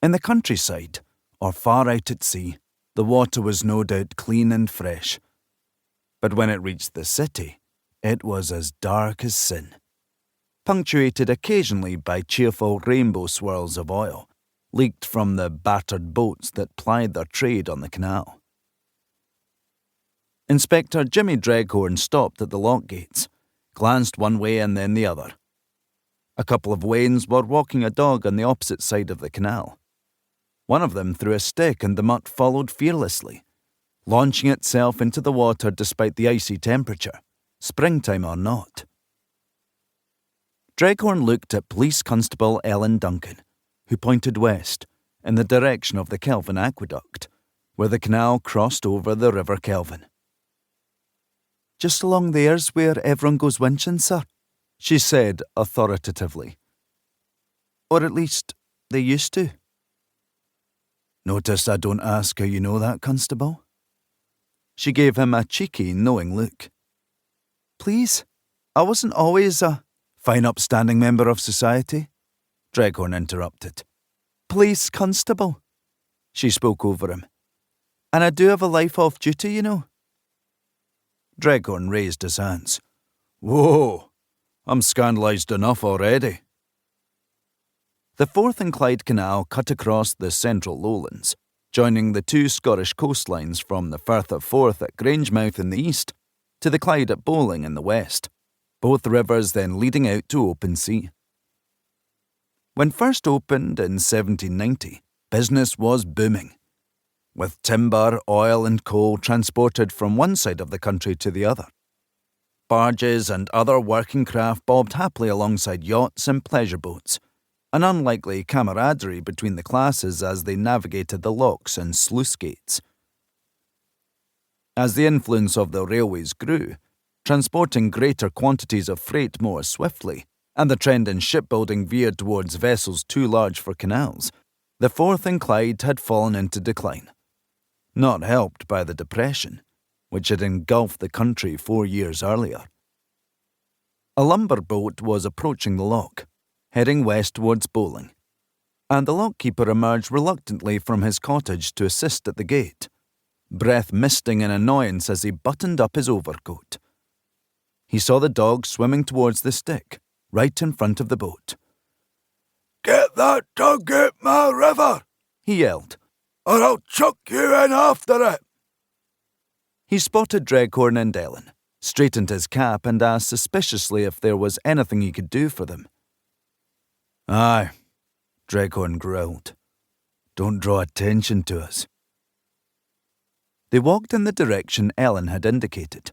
In the countryside, or far out at sea, the water was no doubt clean and fresh. But when it reached the city, it was as dark as sin, punctuated occasionally by cheerful rainbow swirls of oil, leaked from the battered boats that plied their trade on the canal. Inspector Jimmy Dreghorn stopped at the lock gates, glanced one way and then the other. A couple of Waynes were walking a dog on the opposite side of the canal. One of them threw a stick and the mutt followed fearlessly, launching itself into the water despite the icy temperature, springtime or not. Dreghorn looked at Police Constable Ellen Duncan, who pointed west, in the direction of the Kelvin Aqueduct, where the canal crossed over the River Kelvin. "Just along there's where everyone goes winching, sir," she said authoritatively. "Or at least, they used to." "Notice I don't ask how you know that, Constable?" She gave him a cheeky, knowing look. "Please, I wasn't always a—" "Fine upstanding member of society," Dreghorn interrupted. "Police constable," she spoke over him. "And I do have a life off duty, you know." Dreghorn raised his hands. "Whoa, I'm scandalised enough already." The Forth and Clyde Canal cut across the central lowlands, joining the two Scottish coastlines from the Firth of Forth at Grangemouth in the east to the Clyde at Bowling in the west, both rivers then leading out to open sea. When first opened in 1790, business was booming, with timber, oil and coal transported from one side of the country to the other. Barges and other working craft bobbed happily alongside yachts and pleasure boats, an unlikely camaraderie between the classes as they navigated the locks and sluice gates. As the influence of the railways grew, transporting greater quantities of freight more swiftly, and the trend in shipbuilding veered towards vessels too large for canals, the Forth and Clyde had fallen into decline, not helped by the Depression, which had engulfed the country 4 years earlier. A lumber boat was approaching the lock, heading west towards Bowling, and the lockkeeper emerged reluctantly from his cottage to assist at the gate, breath misting in annoyance as he buttoned up his overcoat. He saw the dog swimming towards the stick, right in front of the boat. "Get that dog out my river," he yelled, "or I'll chuck you in after it." He spotted Dreghorn and Ellen, straightened his cap and asked suspiciously if there was anything he could do for them. "Aye," Dreghorn growled. "Don't draw attention to us." They walked in the direction Ellen had indicated.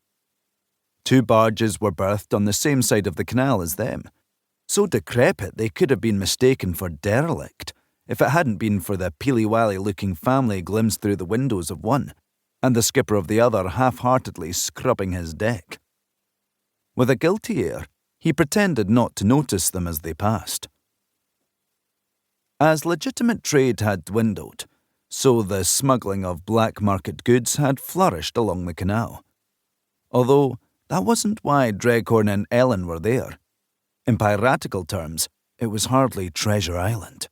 2 barges were berthed on the same side of the canal as them, so decrepit they could have been mistaken for derelict if it hadn't been for the peely-wally-looking family glimpsed through the windows of one, and the skipper of the other half-heartedly scrubbing his deck. With a guilty air, he pretended not to notice them as they passed. As legitimate trade had dwindled, so the smuggling of black market goods had flourished along the canal. Although that wasn't why Dreghorn and Ellen were there. In piratical terms, it was hardly Treasure Island.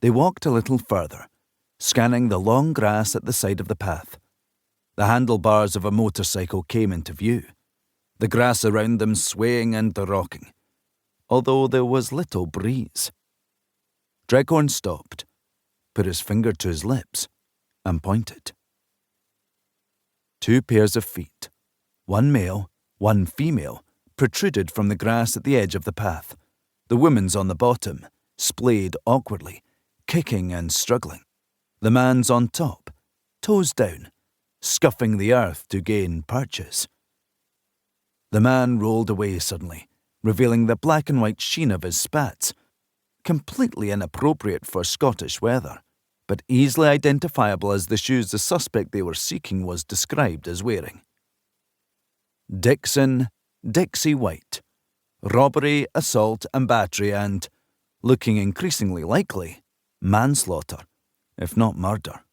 They walked a little further, scanning the long grass at the side of the path. The handlebars of a motorcycle came into view, the grass around them swaying and rocking, although there was little breeze. Dreghorn stopped, put his finger to his lips, and pointed. 2 pairs of feet, one male, one female, protruded from the grass at the edge of the path, the woman's on the bottom, splayed awkwardly, kicking and struggling. The man's on top, toes down, scuffing the earth to gain purchase. The man rolled away suddenly, revealing the black and white sheen of his spats, completely inappropriate for Scottish weather, but easily identifiable as the shoes the suspect they were seeking was described as wearing. Dixon, Dixie White. Robbery, assault and battery and, looking increasingly likely, manslaughter, if not murder.